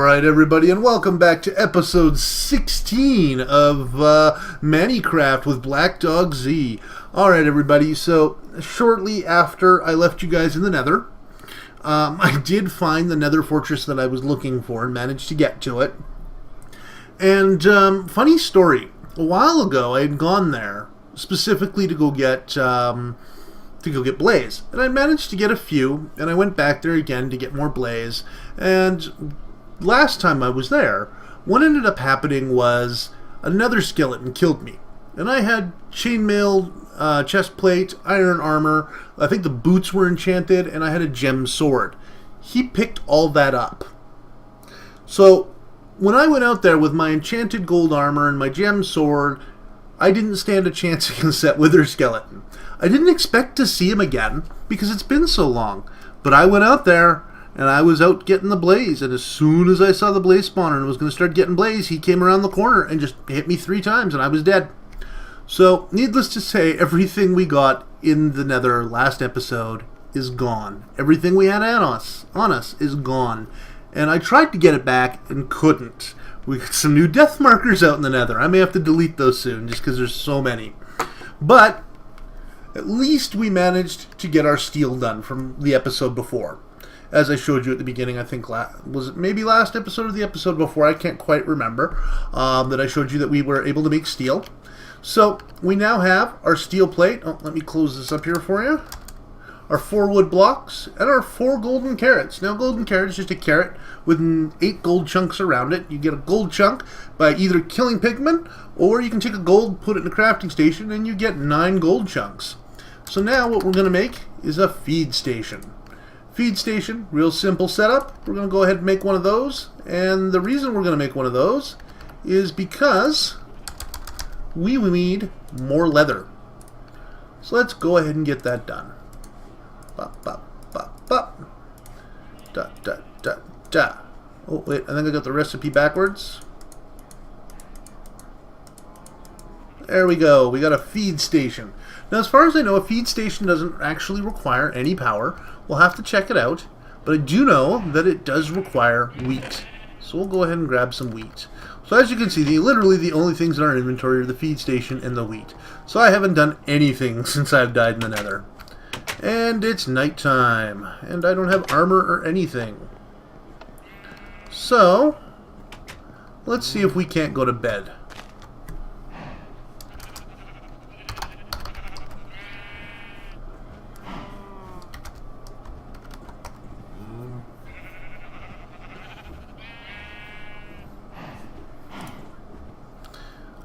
Alright everybody, and welcome back to episode 16 of ManniCraft with Black Dog Z. Alright everybody, so shortly after I left you guys in the Nether, I did find the Nether fortress that I was looking for and managed to get to it. And funny story, a while ago I had gone there specifically to go get blaze, and I managed to get a few, and I went back there again to get more blaze. And last time I was there, what ended up happening was another skeleton killed me, and I had chainmail, chest plate, iron armor, I think the boots were enchanted, and I had a gem sword. He picked all that up. So when I went out there with my enchanted gold armor and my gem sword, I didn't stand a chance against that wither skeleton. I didn't expect to see him again because it's been so long, but I went out there and I was out getting the blaze, and as soon as I saw the blaze spawner and was going to start getting blaze, he came around the corner and just hit me 3 times and I was dead. So needless to say, everything we got in the Nether last episode is gone. Everything we had on us is gone, and I tried to get it back and couldn't. We got some new death markers out in the Nether. I may have to delete those soon just because there's so many. But at least we managed to get our steel done from the episode before. As I showed you at the beginning, I think, was it maybe last episode or the episode before? I can't quite remember. That I showed you that we were able to make steel. So we now have our steel plate. Oh, let me close this up here for you. Our 4 wood blocks and our 4 golden carrots. Now, golden carrot is just a carrot with 8 gold chunks around it. You get a gold chunk by either killing pigmen, or you can take a gold, put it in a crafting station, and you get 9 gold chunks. So now what we're going to make is a feed station. Feed station, real simple setup. We're going to go ahead and make one of those. And the reason we're going to make one of those is because we need more leather. So let's go ahead and get that done. Bop, bop, bop, bop. Da, da, da, da. Oh, wait, I think I got the recipe backwards. There we go. We got a feed station. Now, as far as I know, a feed station doesn't actually require any power. We'll have to check it out. But I do know that it does require wheat. So we'll go ahead and grab some wheat. So as you can see, literally the only things in our inventory are the feed station and the wheat. So I haven't done anything since I've died in the Nether. And it's nighttime. And I don't have armor or anything. So let's see if we can't go to bed.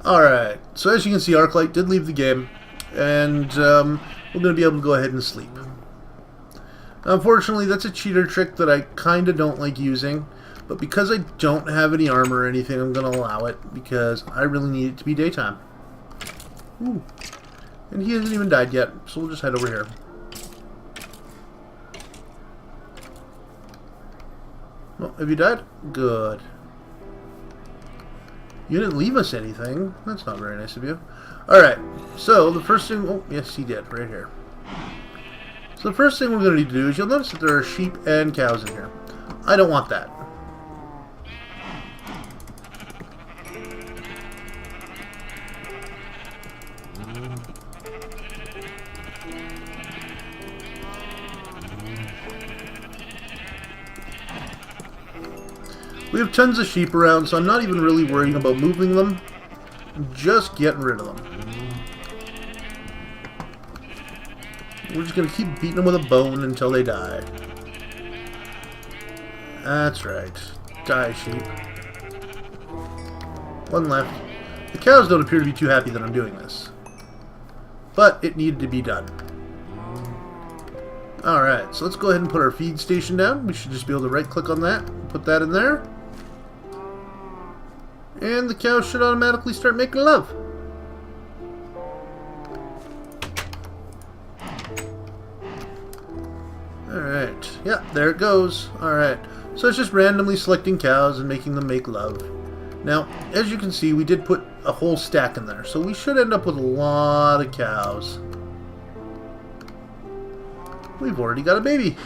Alright, so as you can see, Arclight did leave the game, and we're going to be able to go ahead and sleep. Unfortunately, that's a cheater trick that I kind of don't like using, but because I don't have any armor or anything, I'm going to allow it, because I really need it to be daytime. Ooh. And he hasn't even died yet, so we'll just head over here. Oh, have you died? Good. You didn't leave us anything. That's not very nice of you. Alright, so the first thing... Oh, yes, he did, right here. So the first thing we're going to need to do is you'll notice that there are sheep and cows in here. I don't want that. We have tons of sheep around, so I'm not even really worrying about moving them. I'm just getting rid of them. We're just going to keep beating them with a bone until they die. That's right. Die, sheep. 1 left. The cows don't appear to be too happy that I'm doing this. But it needed to be done. Alright, so let's go ahead and put our feed station down. We should just be able to right-click on that, put that in there. And the cows should automatically start making love. Alright. Yeah, there it goes. Alright. So it's just randomly selecting cows and making them make love. Now, as you can see, we did put a whole stack in there. So we should end up with a lot of cows. We've already got a baby.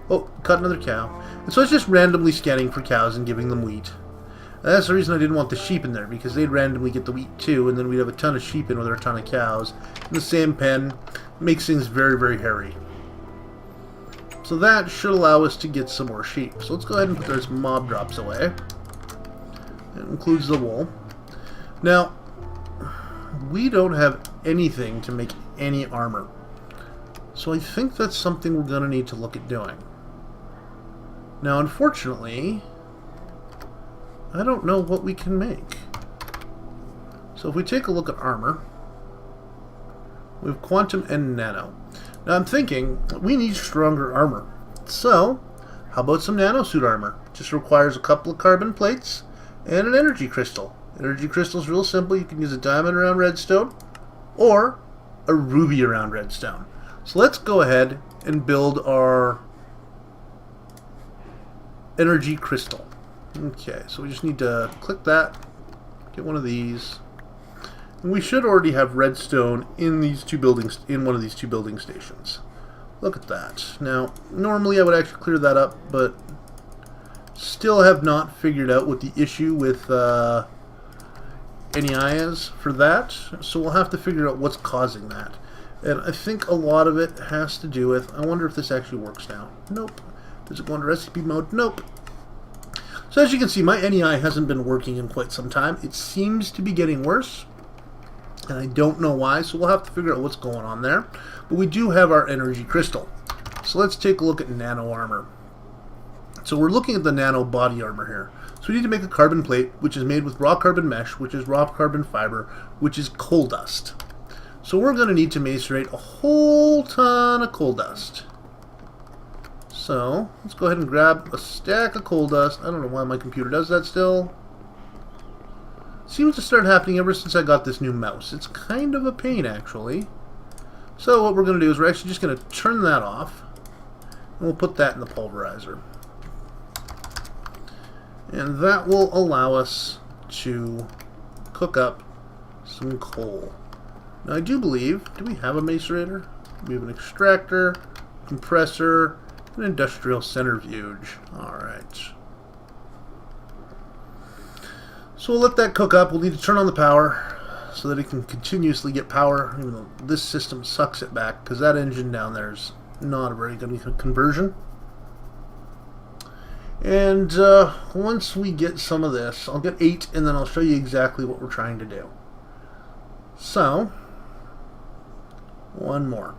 Oh, caught another cow. And so it's just randomly scanning for cows and giving them wheat. And that's the reason I didn't want the sheep in there, because they'd randomly get the wheat too, and then we'd have a ton of sheep in with a ton of cows in the same pen. Makes things very, very hairy. So that should allow us to get some more sheep. So let's go ahead and put those mob drops away. It includes the wool. Now, we don't have anything to make any armor. So I think that's something we're going to need to look at doing. Now, unfortunately, I don't know what we can make. So if we take a look at armor, we have quantum and nano. Now I'm thinking we need stronger armor. So how about some nanosuit armor? Just requires a couple of carbon plates and an energy crystal. Energy crystal is real simple. You can use a diamond around redstone or a ruby around redstone. So let's go ahead and build our energy crystal. Okay, so we just need to click that, get one of these. And we should already have redstone in these two buildings, in one of these two building stations. Look at that. Now, normally I would actually clear that up, but still have not figured out what the issue with NEI is for that. So we'll have to figure out what's causing that. And I think a lot of it has to do with, I wonder if this actually works now. Nope. Does it go into recipe mode? Nope. So as you can see, my NEI hasn't been working in quite some time. It seems to be getting worse, and I don't know why, so we'll have to figure out what's going on there. But we do have our energy crystal. So let's take a look at nano armor. So we're looking at the nano body armor here. So we need to make a carbon plate, which is made with raw carbon mesh, which is raw carbon fiber, which is coal dust. So we're going to need to macerate a whole ton of coal dust. So let's go ahead and grab a stack of coal dust. I don't know why my computer does that still. Seems to start happening ever since I got this new mouse. It's kind of a pain, actually. So what we're going to do is we're actually just going to turn that off, and we'll put that in the pulverizer. And that will allow us to cook up some coal. Now I do believe, do we have a macerator? We have an extractor, compressor, an industrial centrifuge. Alright. So we'll let that cook up. We'll need to turn on the power so that it can continuously get power, even though this system sucks it back, because that engine down there is not a very good conversion. And once we get some of this, I'll get 8, and then I'll show you exactly what we're trying to do. So, one more.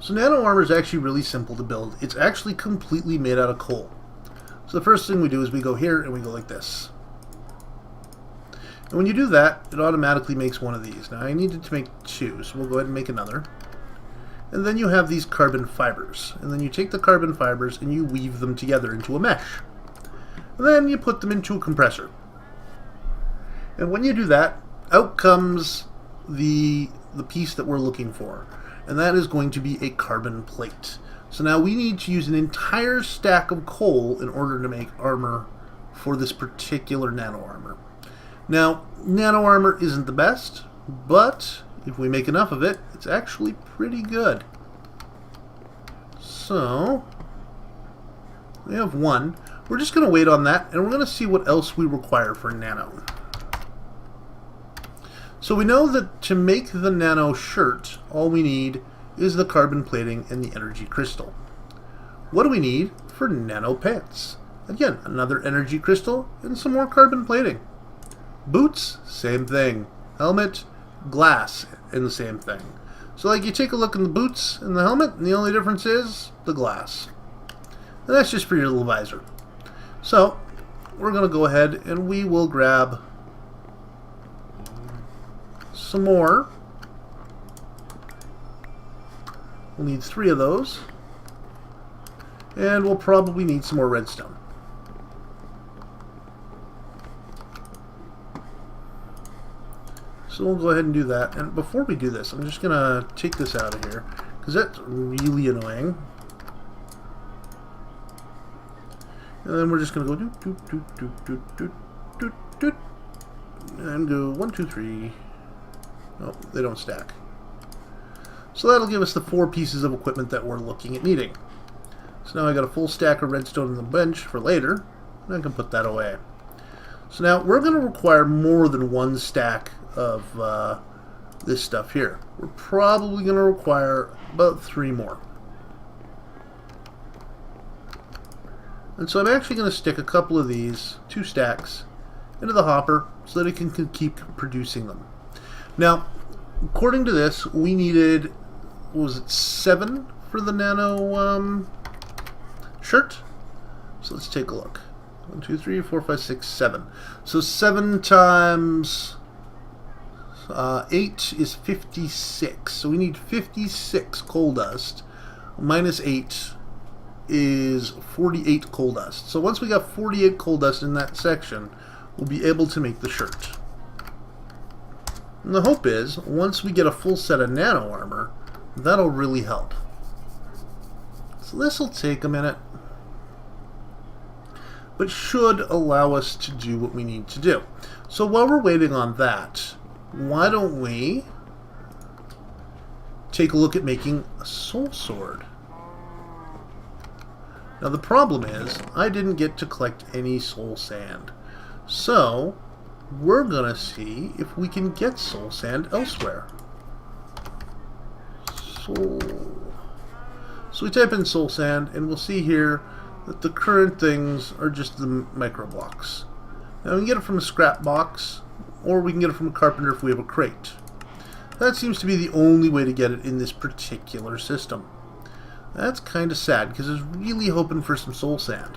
So nano armor is actually really simple to build. It's actually completely made out of coal. So the first thing we do is we go here and we go like this. And when you do that, it automatically makes one of these. Now I needed to make 2, so we'll go ahead and make another. And then you have these carbon fibers. And then you take the carbon fibers and you weave them together into a mesh. And then you put them into a compressor. And when you do that, out comes the piece that we're looking for. And that is going to be a carbon plate. So now we need to use an entire stack of coal in order to make armor for this particular nano armor. Now, nano armor isn't the best, but if we make enough of it, it's actually pretty good. So, we have 1. We're just going to wait on that, and we're going to see what else we require for nano. So we know that to make the nano shirt, all we need is the carbon plating and the energy crystal. What do we need for nano pants? Again, another energy crystal and some more carbon plating. Boots, same thing. Helmet, glass, and the same thing. So like you take a look in the boots and the helmet, and the only difference is the glass. And that's just for your little visor. So we're going to go ahead and we will grab some more. We'll need 3 of those. And we'll probably need some more redstone. So we'll go ahead and do that. And before we do this, I'm just going to take this out of here, because that's really annoying. And then we're just going to go doot, doot, doot, doot, doot, doot, doot, doot, and go 1, 2, 3. Oh, they don't stack. So that'll give us the 4 pieces of equipment that we're looking at needing. So now I got a full stack of redstone on the bench for later, and I can put that away. So now we're going to require more than 1 stack of this stuff here. We're probably going to require about 3 more. And so I'm actually going to stick a couple of these, 2 stacks, into the hopper so that it can keep producing them. Now, according to this, we needed, what was it, 7 for the nano shirt? So let's take a look. 1, 2, 3, 4, 5, 6, 7. So 7 times 8 is 56. So we need 56 coal dust. Minus 8 is 48 coal dust. So once we got 48 coal dust in that section, we'll be able to make the shirt. And the hope is, once we get a full set of nano armor, that'll really help. So this will take a minute, but should allow us to do what we need to do. So while we're waiting on that, why don't we take a look at making a soul sword? Now the problem is, I didn't get to collect any soul sand. So, we're gonna see if we can get soul sand elsewhere. So we type in soul sand, and we'll see here that the current things are just the micro blocks. Now we can get it from a scrap box, or we can get it from a carpenter if we have a crate. That seems to be the only way to get it in this particular system. That's kind of sad, because I was really hoping for some soul sand.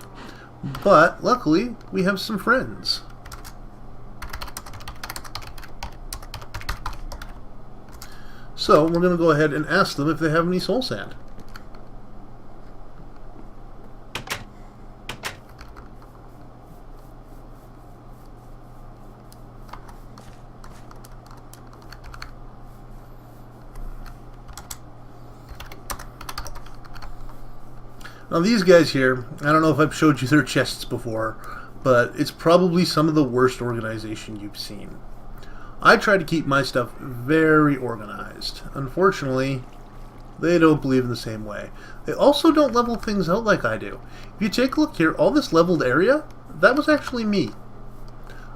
But, luckily, we have some friends. So, we're going to go ahead and ask them if they have any soul sand. Now these guys here, I don't know if I've showed you their chests before, but it's probably some of the worst organization you've seen. I try to keep my stuff very organized. Unfortunately, they don't believe in the same way. They also don't level things out like I do. If you take a look here, all this leveled area, that was actually me.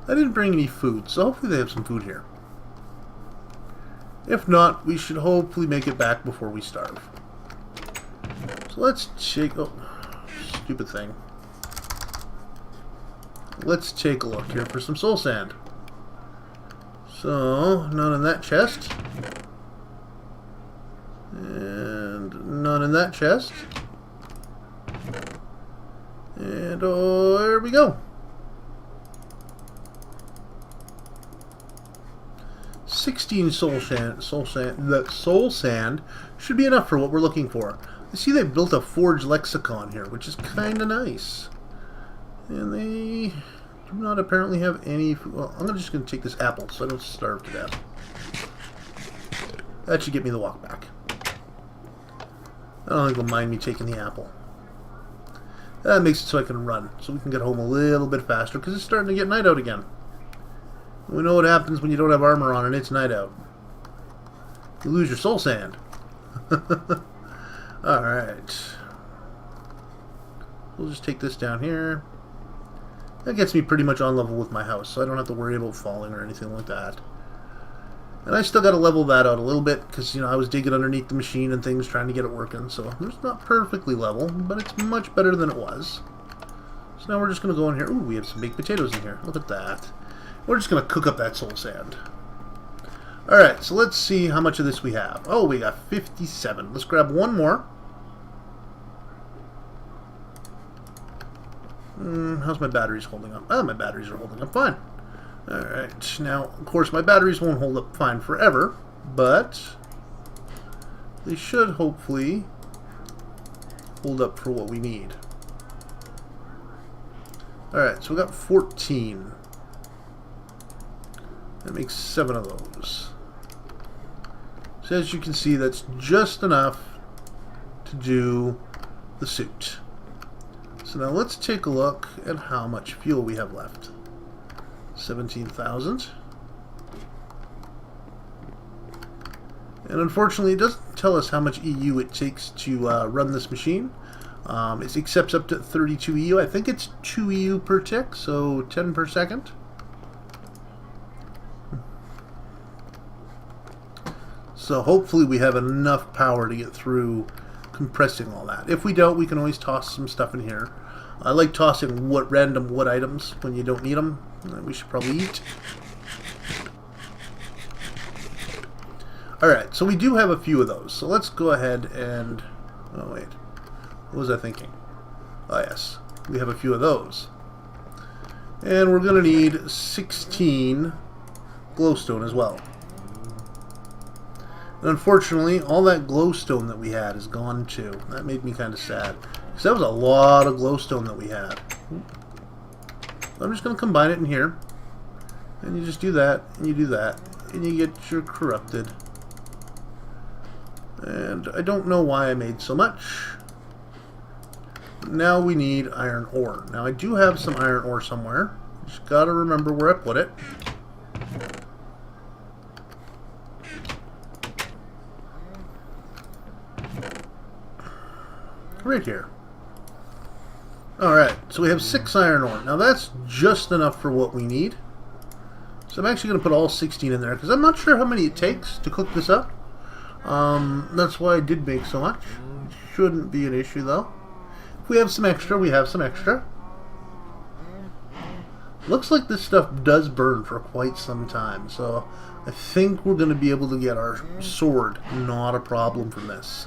I didn't bring any food, so hopefully they have some food here. If not, we should hopefully make it back before we starve. So let's take, oh, stupid thing. Let's take a look here for some soul sand. So, none in that chest. And none in that chest. And there we go. 16 soul sand should be enough for what we're looking for. I see they built a forge lexicon here, which is kind of nice. And they do not apparently have any food. Well, I'm just going to take this apple so I don't starve to death. That should get me the walk back. I don't think they'll mind me taking the apple. That makes it so I can run, so we can get home a little bit faster, because it's starting to get night out again. We know what happens when you don't have armor on and it's night out. You lose your soul sand. Alright. We'll just take this down here. That gets me pretty much on level with my house, so I don't have to worry about falling or anything like that. And I still got to level that out a little bit, because, you know, I was digging underneath the machine and things trying to get it working, so it's not perfectly level, but it's much better than it was. So now we're just going to go in here. Ooh, we have some baked potatoes in here. Look at that. We're just going to cook up that soul sand. Alright, so let's see how much of this we have. Oh, we got 57. Let's grab one more. How's my batteries holding up? Oh, my batteries are holding up fine. Alright, now, of course, my batteries won't hold up fine forever, but they should hopefully hold up for what we need. Alright, so we got 14. That makes 7 of those. So as you can see, that's just enough to do the suit. So now let's take a look at how much fuel we have left. 17,000. And unfortunately, it doesn't tell us how much EU it takes to run this machine. It accepts up to 32 EU. I think it's 2 EU per tick, so 10 per second. So hopefully we have enough power to get through compressing all that. If we don't, we can always toss some stuff in here. I like tossing random wood items when you don't need them. We should probably eat. Alright, so we do have a few of those. So let's go ahead and... Oh, wait. What was I thinking? Oh, yes. We have a few of those. And we're going to need 16 glowstone as well. And unfortunately, all that glowstone that we had is gone too. That made me kind of sad. Because that was a lot of glowstone that we had. I'm just going to combine it in here. And you just do that, and you do that. And you get your corrupted. And I don't know why I made so much. Now we need iron ore. Now I do have some iron ore somewhere. Just got to remember where I put it. Right here. Alright, so we have 6 iron ore. Now that's just enough for what we need. So I'm actually going to put all 16 in there because I'm not sure how many it takes to cook this up. That's why I did make so much. Shouldn't be an issue though. If we have some extra, we have some extra. Looks like this stuff does burn for quite some time, so I think we're going to be able to get our sword not a problem from this.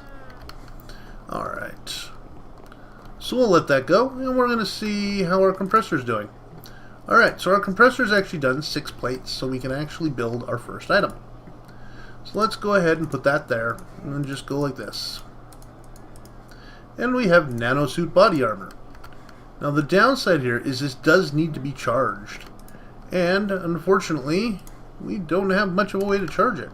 Alright. So we'll let that go, and we're going to see how our compressor's doing. Alright, so our compressor's actually done 6 plates, so we can actually build our first item. So let's go ahead and put that there, and then just go like this. And we have nanosuit body armor. Now the downside here is this does need to be charged. And unfortunately, we don't have much of a way to charge it.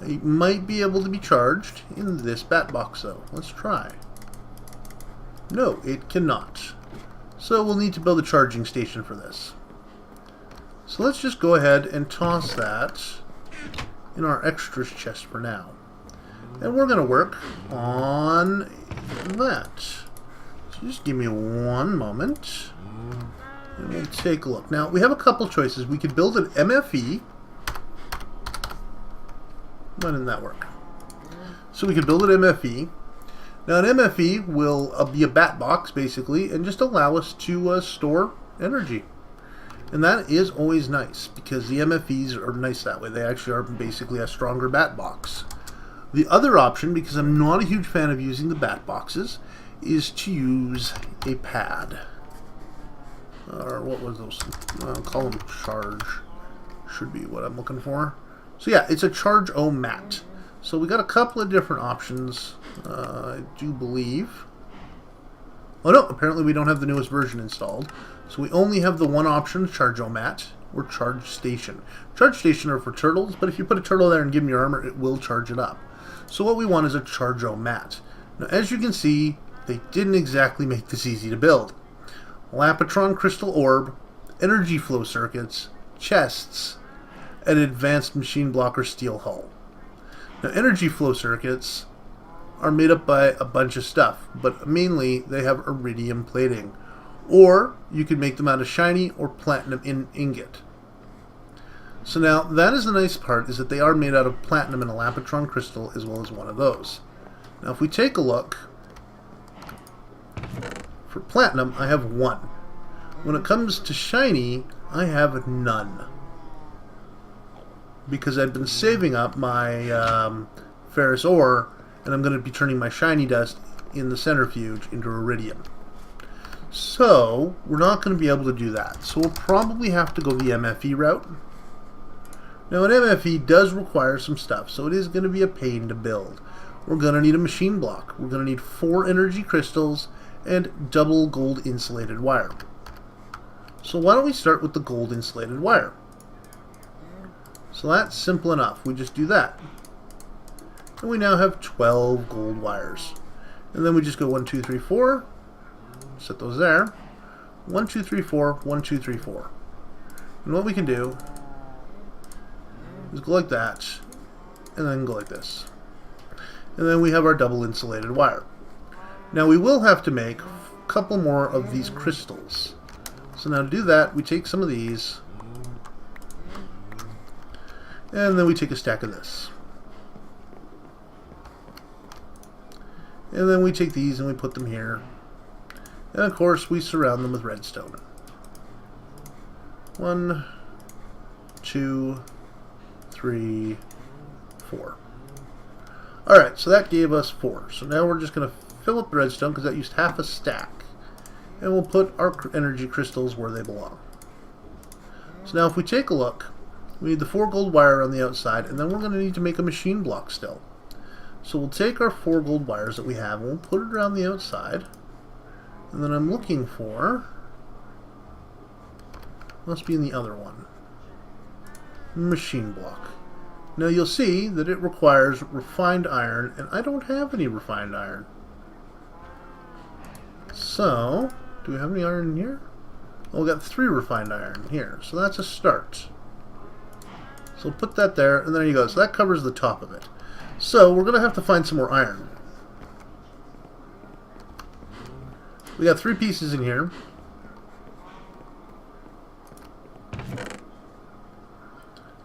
It might be able to be charged in this bat box though. Let's try. No, it cannot. So we'll need to build a charging station for this. So let's just go ahead and toss that in our extras chest for now. And we're going to work on that. So just give me one moment. And we'll take a look. Now, we have a couple choices. We could build an MFE. Why didn't that work? So we could build an MFE. Now, an MFE will be a bat box, basically, and just allow us to store energy. And that is always nice, because the MFEs are nice that way. They actually are basically a stronger bat box. The other option, because I'm not a huge fan of using the bat boxes, is to use a pad. Or what was those? I'll call them charge. Should be what I'm looking for. So yeah, it's a charge O mat. So we got a couple of different options, I do believe. Oh no, apparently we don't have the newest version installed. So we only have the one option, charge O mat or charge station. Charge station are for turtles, but if you put a turtle there and give them your armor, it will charge it up. So what we want is a charge O mat. Now as you can see, they didn't exactly make this easy to build. Lapatron crystal orb, energy flow circuits, chests, and advanced machine blocker steel hull. Now energy flow circuits are made up by a bunch of stuff, but mainly they have iridium plating. Or you could make them out of shiny or platinum ingot. So now that is the nice part, is that they are made out of platinum and a Lapatron crystal as well as one of those. Now if we take a look, for platinum I have 1. When it comes to shiny, I have none. Because I've been saving up my ferrous ore, and I'm going to be turning my shiny dust in the centrifuge into iridium. So, we're not going to be able to do that. So we'll probably have to go the MFE route. Now an MFE does require some stuff, so it is going to be a pain to build. We're going to need a machine block. We're going to need 4 energy crystals and double gold insulated wire. So why don't we start with the gold insulated wire? So that's simple enough. We just do that. And we now have 12 gold wires. And then we just go 1, 2, 3, 4. Set those there. 1, 2, 3, 4, 1, 2, 3, 4. And what we can do is go like that. and then go like this. And then we have our double insulated wire. Now we will have to make a couple more of these crystals. So now to do that, we take some of these, and then we take a stack of this. And then we take these and we put them here. And of course we surround them with redstone. 1, 2, 3, 4. Alright, so that gave us 4. So now we're just going to fill up the redstone because that used half a stack. And we'll put our energy crystals where they belong. So now if we take a look, we need the 4 gold wire on the outside, and then we're going to need to make a machine block still. So we'll take our 4 gold wires that we have and we'll put it around the outside. And then I'm looking for, must be in the other one, machine block. Now you'll see that it requires refined iron, and I don't have any refined iron. So, do we have any iron in here? Oh, we got 3 refined iron here, so that's a start. So we'll put that there, and there you go. So that covers the top of it. So we're going to have to find some more iron. We got 3 pieces in here.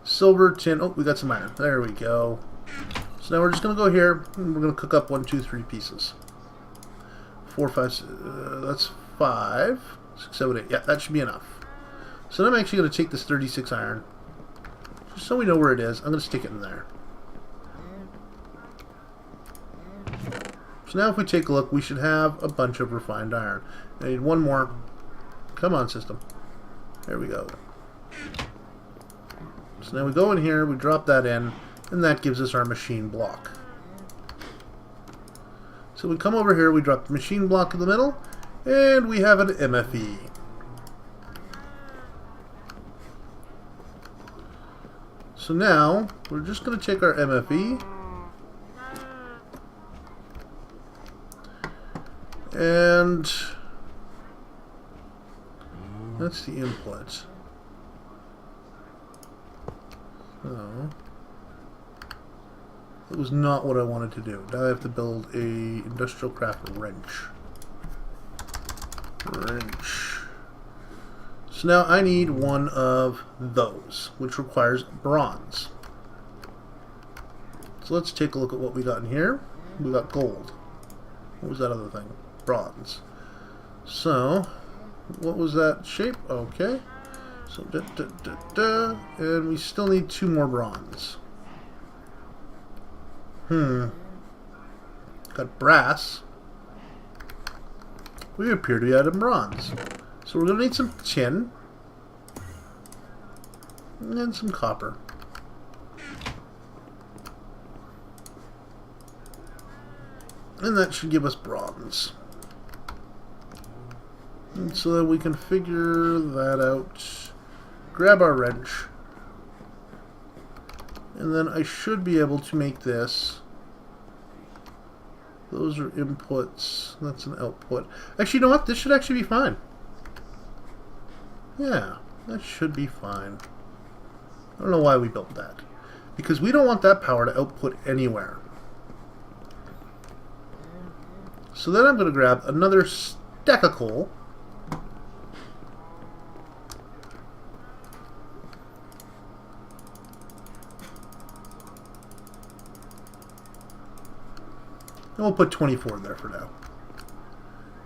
Silver, tin. Oh, we got some iron. There we go. So now we're just going to go here, and we're going to cook up 1, 2, 3 pieces. 4, 5, that's 5, 6, 7, 8. Yeah, that should be enough. So I'm actually going to take this 36 iron, just so we know where it is. I'm going to stick it in there. So now if we take a look, we should have a bunch of refined iron. I need 1 more. Come on, system. There we go. So now we go in here, we drop that in, and that gives us our machine block. So we come over here, we drop the machine block in the middle, and we have an MFE. So now, we're just going to take our MFE, and that's the input. So, that was not what I wanted to do. Now I have to build a Industrialcraft wrench. So now I need 1 of those, which requires bronze. So let's take a look at what we got in here. We got gold. What was that other thing? Bronze. So, what was that shape? Okay. So, and we still need 2 more bronze. Got brass. We appear to be out of bronze. So we're going to need some tin. And some copper. And that should give us bronze. And so that we can figure that out. Grab our wrench. And then I should be able to make this. Those are inputs. That's an output. Actually, you know what? This should actually be fine. Yeah, that should be fine. I don't know why we built that. Because we don't want that power to output anywhere. So then I'm going to grab another stack of coal. And we'll put 24 there for now.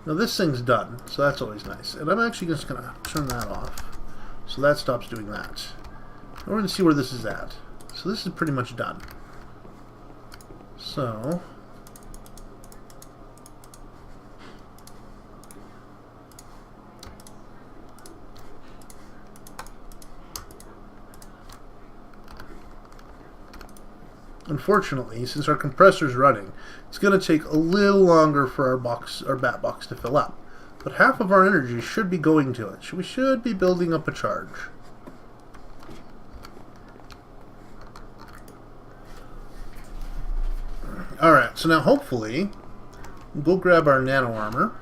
Now this thing's done, so that's always nice. And I'm actually just going to turn that off. So that stops doing that. And we're going to see where this is at. So this is pretty much done. So unfortunately, since our compressor's running, it's going to take a little longer for our bat box to fill up. But half of our energy should be going to it. We should be building up a charge. Alright, so now hopefully, we'll go grab our nano armor.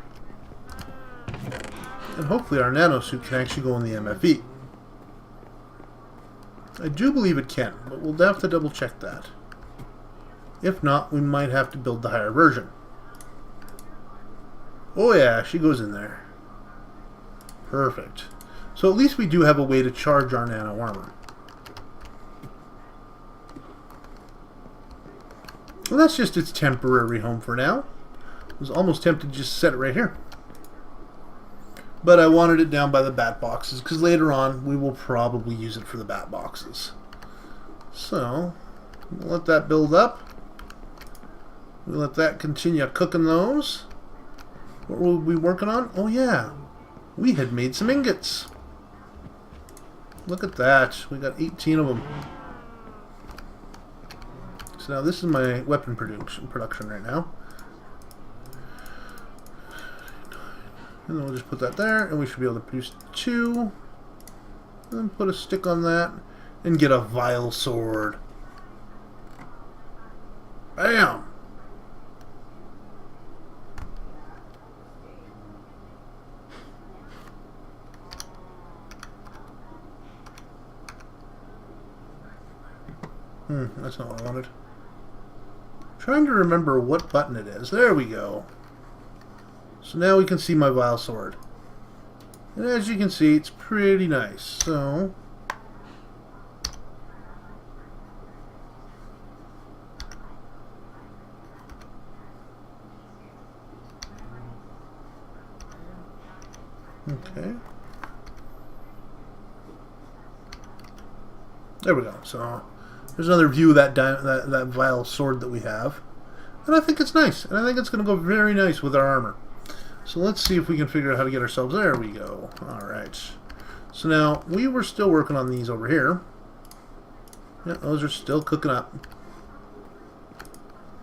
And hopefully our nano suit can actually go in the MFE. I do believe it can, but we'll have to double check that. If not, we might have to build the higher version. Oh yeah, she goes in there. Perfect. So at least we do have a way to charge our nano armor. Well, that's just its temporary home for now. I was almost tempted to just set it right here. But I wanted it down by the bat boxes, because later on we will probably use it for the bat boxes. So, we'll let that build up. We'll let that continue cooking those. What will we be working on? Oh yeah, we had made some ingots. Look at that. We got 18 of them. So now this is my weapon production right now. And then we'll just put that there, and we should be able to produce 2. And then put a stick on that, and get a vile sword. Bam! That's not what I wanted. Trying to remember what button it is. There we go. So now we can see my vile sword. And as you can see, it's pretty nice. So okay. There we go. So there's another view of that vile sword that we have. And I think it's nice. And I think it's going to go very nice with our armor. So let's see if we can figure out how to get ourselves... There we go. Alright. So now, we were still working on these over here. Yeah, those are still cooking up.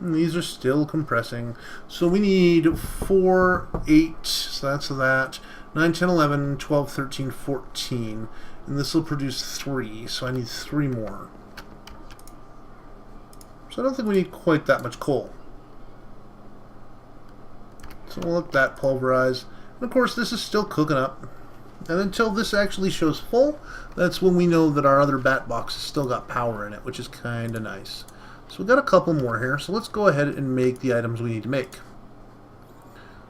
And these are still compressing. So we need 4, 8, so that's that. 9, 10, 11, 12, 13, 14. And this will produce 3, so I need 3 more. So I don't think we need quite that much coal. So we'll let that pulverize. And of course this is still cooking up. And until this actually shows full, that's when we know that our other bat box has still got power in it, which is kind of nice. So we've got a couple more here, so let's go ahead and make the items we need to make.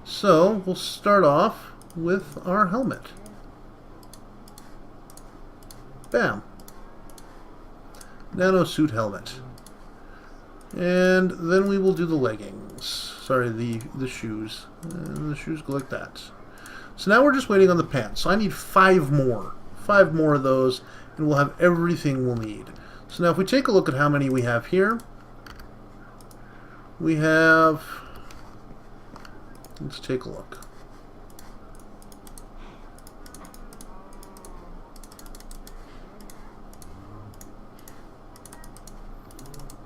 So we'll start off with our helmet. Bam. Nano suit helmet. And then we will do the leggings. Sorry, the shoes. And the shoes go like that. So now we're just waiting on the pants. So I need 5 more. 5 more of those, and we'll have everything we'll need. So now if we take a look at how many we have here, we have... Let's take a look.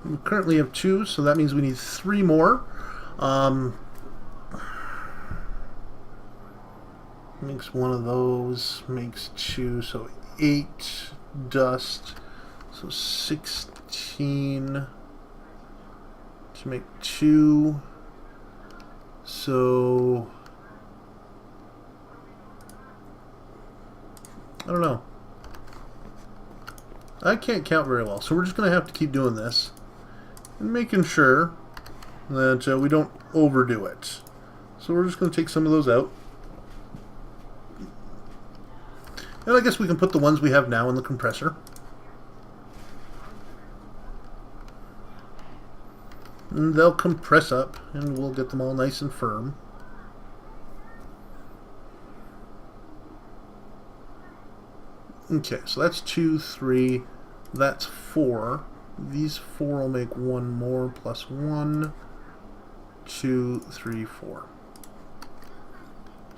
We currently have 2, so that means we need 3 more. Makes 1 of those, makes 2, so 8 dust, so 16 to make 2, so I don't know. I can't count very well, so we're just going to have to keep doing this and making sure that we don't overdo it. So we're just going to take some of those out. And I guess we can put the ones we have now in the compressor. And they'll compress up, and we'll get them all nice and firm. Okay, so that's 2, 3, that's 4. These 4 will make 1 more, plus 1, 2, 3, 4.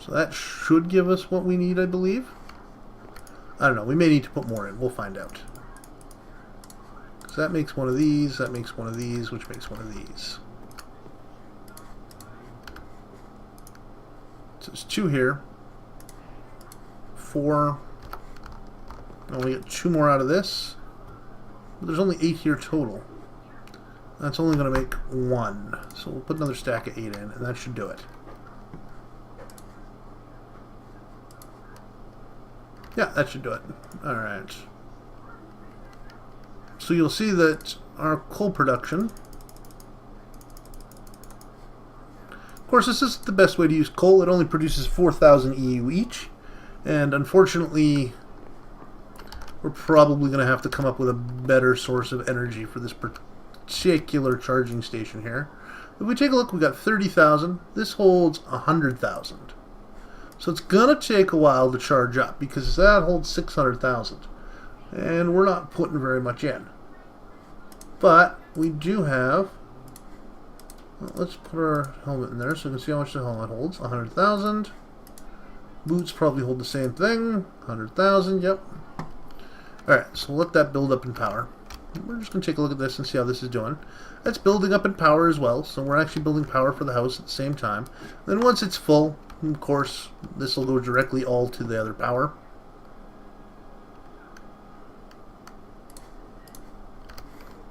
So that should give us what we need, I believe. I don't know, we may need to put more in, we'll find out. So that makes 1 of these, that makes 1 of these, which makes 1 of these. So there's 2 here, 4, and we get 2 more out of this, but there's only 8 here total. That's only going to make 1, so we'll put another stack of 8 in, and that should do it. Yeah, that should do it. Alright. So you'll see that our coal production Of course, this isn't the best way to use coal. It only produces 4,000 EU each, and unfortunately, we're probably going to have to come up with a better source of energy for this particular charging station here. If we take a look, we got 30,000. This holds 100,000. So it's going to take a while to charge up because that holds 600,000. And we're not putting very much in. But we do have... Well, let's put our helmet in there so we can see how much the helmet holds. 100,000. Boots probably hold the same thing. 100,000, yep. Alright, so we'll let that build up in power. We're just going to take a look at this and see how this is doing. That's building up in power as well, so we're actually building power for the house at the same time. Then once it's full, of course, this will go directly all to the other power.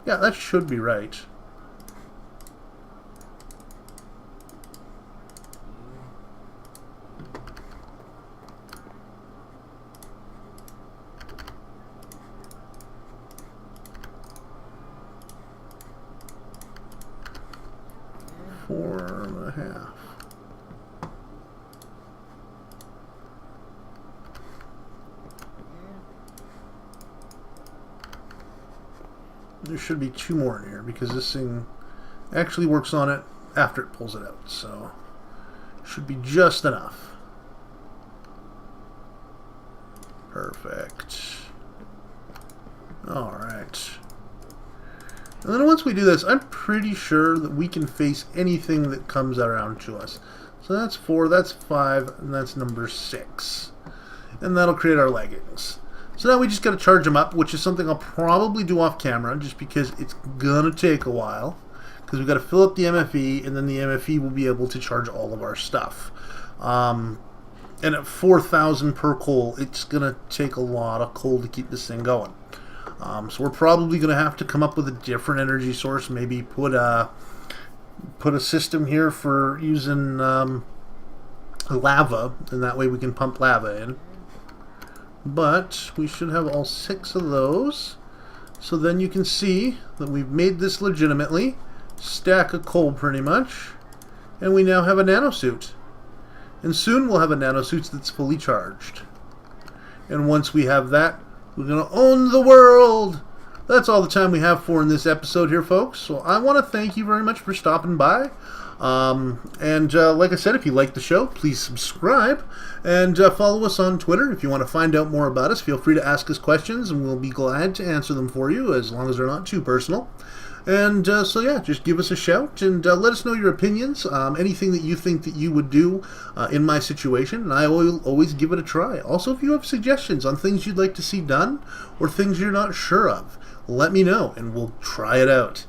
Yeah, that should be right. Four and a half. There should be 2 more in here because this thing actually works on it after it pulls it out, so should be just enough. Perfect. Alright. And then once we do this, I'm pretty sure that we can face anything that comes around to us. So that's 4, that's 5, and that's number 6. And that'll create our leggings. So now we just got to charge them up, which is something I'll probably do off camera, just because it's gonna take a while. Because we've got to fill up the MFE, and then the MFE will be able to charge all of our stuff. And at 4,000 per coal, it's gonna take a lot of coal to keep this thing going. So we're probably going to have to come up with a different energy source. Maybe put a system here for using lava, and that way we can pump lava in. But we should have all 6 of those. So then you can see that we've made this legitimately. Stack of coal pretty much. And we now have a nanosuit. And soon we'll have a nanosuit that's fully charged. And once we have that, we're going to own the world! That's all the time we have for in this episode here, folks. So I want to thank you very much for stopping by. Like I said, if you like the show, please subscribe. And follow us on Twitter. If you want to find out more about us, feel free to ask us questions, and we'll be glad to answer them for you, as long as they're not too personal. And so yeah, just give us a shout and let us know your opinions, anything that you think that you would do in my situation, and I will always give it a try. Also, if you have suggestions on things you'd like to see done or things you're not sure of, let me know and we'll try it out.